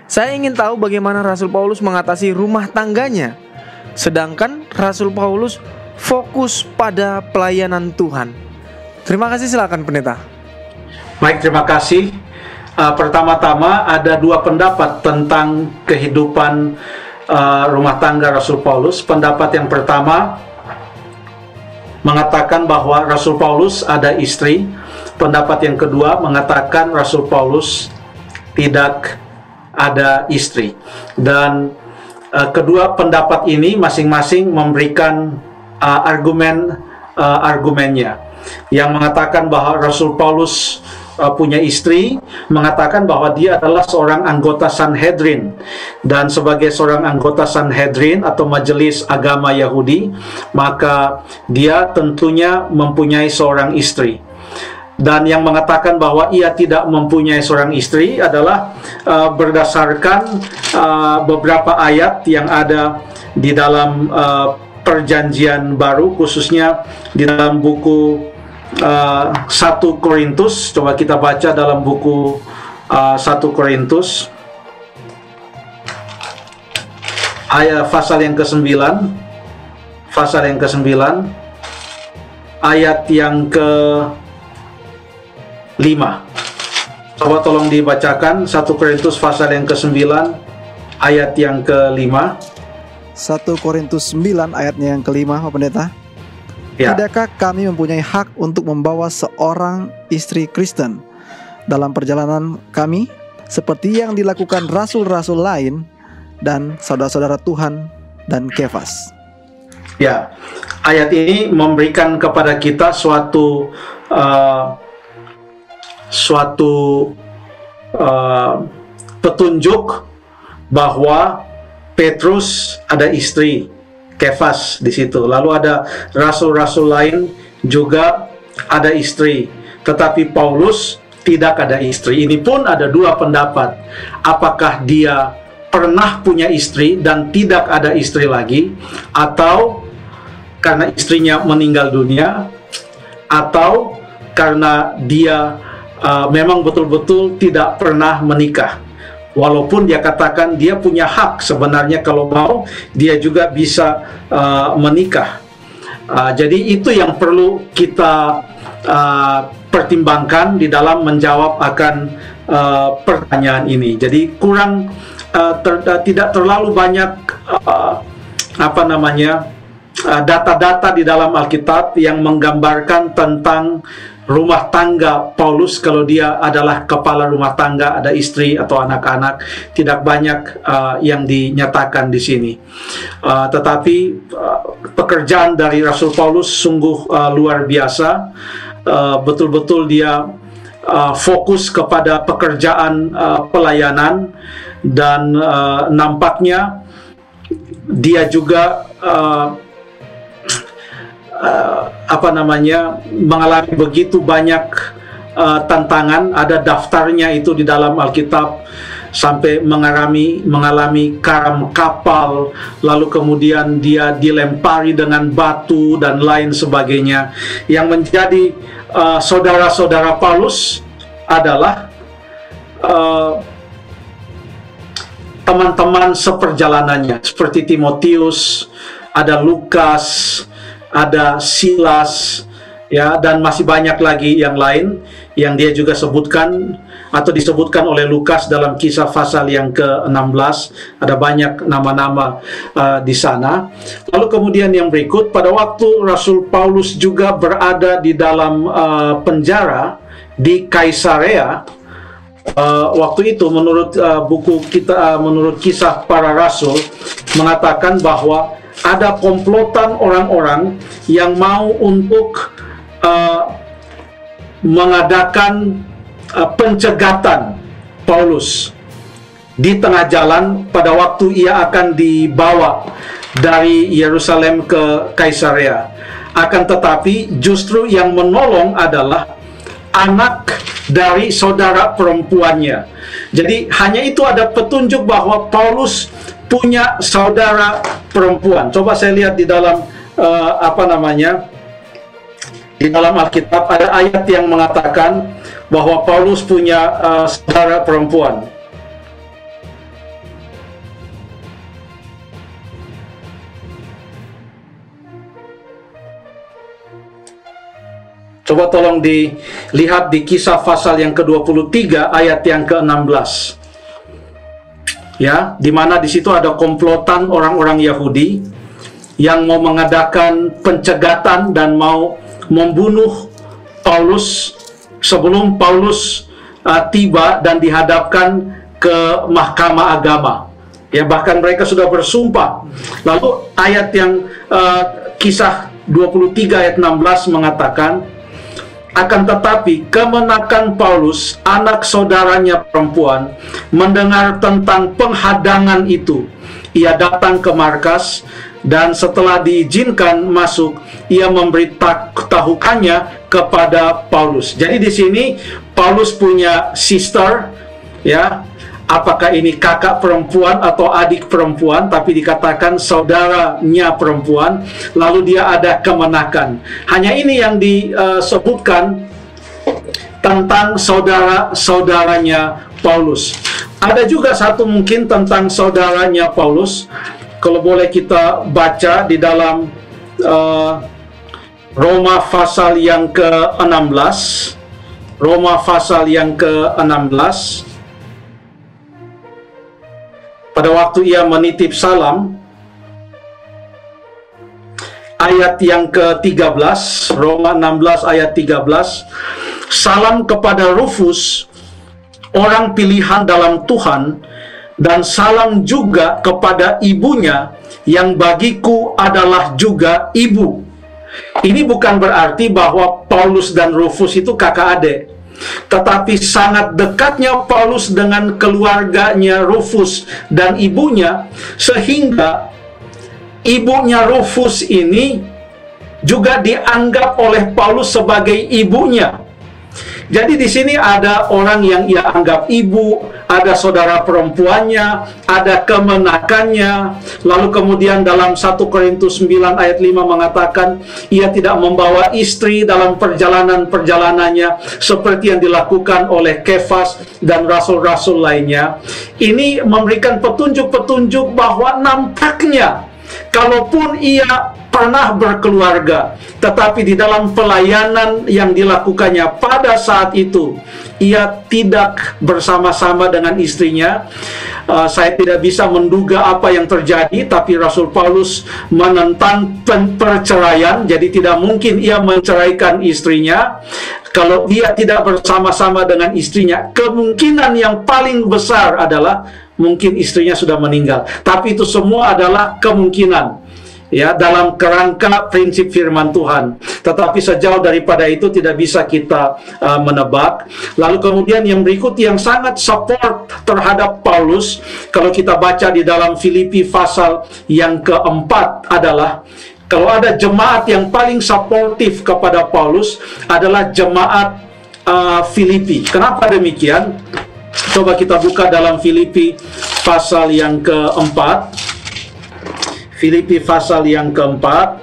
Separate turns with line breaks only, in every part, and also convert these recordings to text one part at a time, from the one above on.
Saya ingin tahu bagaimana Rasul Paulus mengatasi rumah tangganya, sedangkan Rasul Paulus fokus pada pelayanan Tuhan. Terima kasih, silakan pendeta.
Baik, terima kasih. Pertama-tama ada dua pendapat tentang kehidupan rumah tangga Rasul Paulus. Pendapat yang pertama mengatakan bahwa Rasul Paulus ada istri. Pendapat yang kedua mengatakan Rasul Paulus tidak ada istri. Dan kedua pendapat ini masing-masing memberikan argumennya. Yang mengatakan bahwa Rasul Paulus punya istri, mengatakan bahwa dia adalah seorang anggota Sanhedrin, dan sebagai seorang anggota Sanhedrin atau majelis agama Yahudi, maka dia tentunya mempunyai seorang istri. Dan yang mengatakan bahwa ia tidak mempunyai seorang istri adalah berdasarkan beberapa ayat yang ada di dalam Perjanjian Baru, khususnya di dalam buku 1 Korintus. Coba kita baca dalam buku 1 Korintus ayat pasal yang ke-9, ayat yang ke-5. Coba tolong dibacakan 1 Korintus pasal yang ke-9 ayat yang ke-5.
1 Korintus 9 ayatnya yang ke-5, Pak Pendeta.
Ya.
Tidakkah kami mempunyai hak untuk membawa seorang istri Kristen dalam perjalanan kami, seperti yang dilakukan rasul-rasul lain dan saudara-saudara Tuhan dan Kefas?
Ya, ayat ini memberikan kepada kita suatu petunjuk bahwa Petrus ada istri, Kefas di situ. Lalu ada rasul-rasul lain juga ada istri, tetapi Paulus tidak ada istri. Ini pun ada dua pendapat. Apakah dia pernah punya istri dan tidak ada istri lagi, atau karena istrinya meninggal dunia, atau karena dia memang betul-betul tidak pernah menikah. Walaupun dia katakan dia punya hak, sebenarnya kalau mau dia juga bisa menikah. Jadi itu yang perlu kita pertimbangkan di dalam menjawab akan pertanyaan ini. Jadi kurang tidak terlalu banyak data-data di dalam Alkitab yang menggambarkan tentang rumah tangga Paulus. Kalau dia adalah kepala rumah tangga, ada istri atau anak-anak, tidak banyak yang dinyatakan di sini. Tetapi pekerjaan dari Rasul Paulus sungguh luar biasa. Betul-betul dia fokus kepada pekerjaan pelayanan, dan nampaknya dia juga mengalami begitu banyak tantangan. Ada daftarnya itu di dalam Alkitab, sampai mengalami karam kapal, lalu kemudian dia dilempari dengan batu dan lain sebagainya. Yang menjadi saudara-saudara Paulus adalah teman-teman seperjalanannya, seperti Timotius, ada Lukas, ada Silas, ya, dan masih banyak lagi yang lain yang dia juga sebutkan atau disebutkan oleh Lukas dalam Kisah pasal yang ke-16. Ada banyak nama-nama di sana. Lalu kemudian yang berikut, pada waktu Rasul Paulus juga berada di dalam penjara di Kaisarea, waktu itu menurut buku kita, menurut Kisah Para Rasul, mengatakan bahwa ada komplotan orang-orang yang mau untuk mengadakan pencegatan Paulus di tengah jalan pada waktu ia akan dibawa dari Yerusalem ke Kaisarea. Akan tetapi justru yang menolong adalah anak dari saudara perempuannya. Jadi hanya itu ada petunjuk bahwa Paulus punya saudara perempuan. Coba saya lihat di dalam di dalam Alkitab ada ayat yang mengatakan bahwa Paulus punya saudara perempuan. Coba tolong dilihat di Kisah pasal yang ke-23 ayat yang ke-16. Ya, di mana di situ ada komplotan orang-orang Yahudi yang mau mengadakan pencegatan dan mau membunuh Paulus sebelum Paulus tiba dan dihadapkan ke mahkamah agama. Ya, bahkan mereka sudah bersumpah. Lalu ayat yang Kisah 23 ayat 16 mengatakan, akan tetapi kemenakan Paulus, anak saudaranya perempuan, mendengar tentang penghadangan itu. Ia datang ke markas, dan setelah diizinkan masuk, ia memberitahukannya kepada Paulus. Jadi di sini Paulus punya sister, ya, apakah ini kakak perempuan atau adik perempuan, tapi dikatakan saudaranya perempuan, lalu dia ada kemenakan. Hanya ini yang disebutkan tentang saudara-saudaranya Paulus. Ada juga satu mungkin tentang saudaranya Paulus, kalau boleh kita baca di dalam Roma pasal yang ke-16. Roma pasal yang ke-16. Pada waktu ia menitip salam, ayat yang ke-13, Roma 16 ayat 13, salam kepada Rufus, orang pilihan dalam Tuhan, dan salam juga kepada ibunya, yang bagiku adalah juga ibu. Ini bukan berarti bahwa Paulus dan Rufus itu kakak adik, tetapi sangat dekatnya Paulus dengan keluarganya Rufus dan ibunya, sehingga ibunya Rufus ini juga dianggap oleh Paulus sebagai ibunya. Jadi di sini ada orang yang ia anggap ibu, ada saudara perempuannya, ada kemenakannya. Lalu kemudian dalam 1 Korintus 9 ayat 5 mengatakan, ia tidak membawa istri dalam perjalanan-perjalanannya seperti yang dilakukan oleh Kefas dan rasul-rasul lainnya. Ini memberikan petunjuk-petunjuk bahwa nampaknya kalaupun ia pernah berkeluarga, tetapi di dalam pelayanan yang dilakukannya pada saat itu, ia tidak bersama-sama dengan istrinya. Saya tidak bisa menduga apa yang terjadi, tapi Rasul Paulus menentang perceraian, jadi tidak mungkin ia menceraikan istrinya. Kalau ia tidak bersama-sama dengan istrinya, kemungkinan yang paling besar adalah mungkin istrinya sudah meninggal. Tapi itu semua adalah kemungkinan, ya, dalam kerangka prinsip firman Tuhan. Tetapi sejauh daripada itu tidak bisa kita menebak. Lalu kemudian yang berikut yang sangat support terhadap Paulus, kalau kita baca di dalam Filipi pasal yang keempat adalah, kalau ada jemaat yang paling suportif kepada Paulus adalah jemaat Filipi. Kenapa demikian? Coba kita buka dalam Filipi pasal yang keempat. Filipi pasal yang keempat,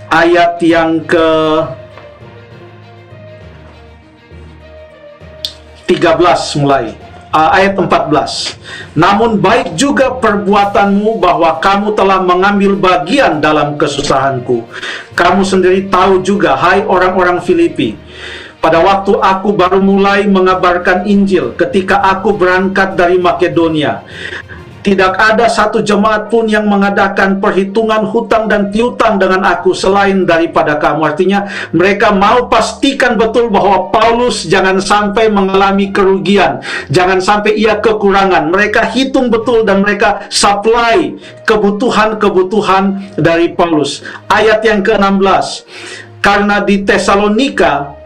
ayat yang ke-13 mulai. Ayat 14. Namun baik juga perbuatanmu bahwa kamu telah mengambil bagian dalam kesusahanku. Kamu sendiri tahu juga, hai orang-orang Filipi, pada waktu aku baru mulai mengabarkan Injil, ketika aku berangkat dari Makedonia, tidak ada satu jemaat pun yang mengadakan perhitungan hutang dan piutang dengan aku selain daripada kamu. Artinya mereka mau pastikan betul bahwa Paulus jangan sampai mengalami kerugian, jangan sampai ia kekurangan. Mereka hitung betul dan mereka supply kebutuhan-kebutuhan dari Paulus. Ayat yang ke-16, karena di Tesalonika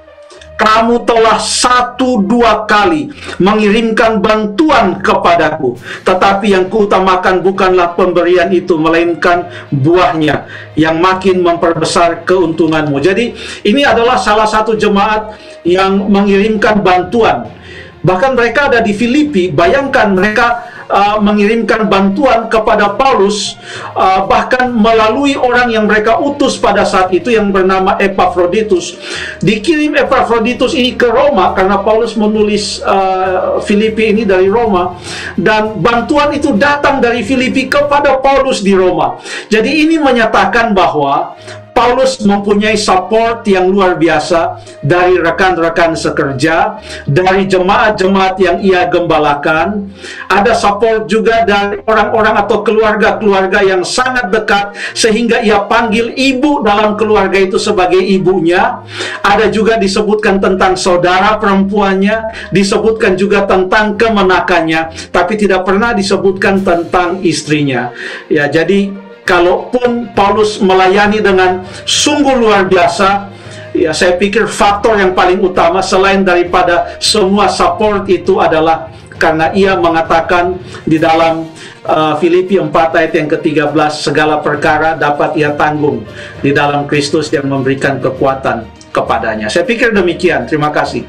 kamu telah 1-2 kali mengirimkan bantuan kepadaku, tetapi yang kuutamakan bukanlah pemberian itu, melainkan buahnya yang makin memperbesar keuntunganmu. Jadi ini adalah salah satu jemaat yang mengirimkan bantuan. Bahkan mereka ada di Filipi. Bayangkan mereka mengirimkan bantuan kepada Paulus, bahkan melalui orang yang mereka utus pada saat itu yang bernama Epafroditus. Dikirim Epafroditus ini ke Roma karena Paulus menulis Filipi ini dari Roma, dan bantuan itu datang dari Filipi kepada Paulus di Roma. Jadi ini menyatakan bahwa Paulus mempunyai support yang luar biasa dari rekan-rekan sekerja, dari jemaat-jemaat yang ia gembalakan. Ada support juga dari orang-orang atau keluarga-keluarga yang sangat dekat, sehingga ia panggil ibu dalam keluarga itu sebagai ibunya. Ada juga disebutkan tentang saudara perempuannya, disebutkan juga tentang kemenakannya, tapi tidak pernah disebutkan tentang istrinya. Ya, jadi kalaupun Paulus melayani dengan sungguh luar biasa, ya saya pikir faktor yang paling utama selain daripada semua support itu adalah karena ia mengatakan di dalam Filipi 4 ayat yang ke-13, segala perkara dapat ia tanggung di dalam Kristus yang memberikan kekuatan kepadanya. Saya pikir demikian. Terima kasih.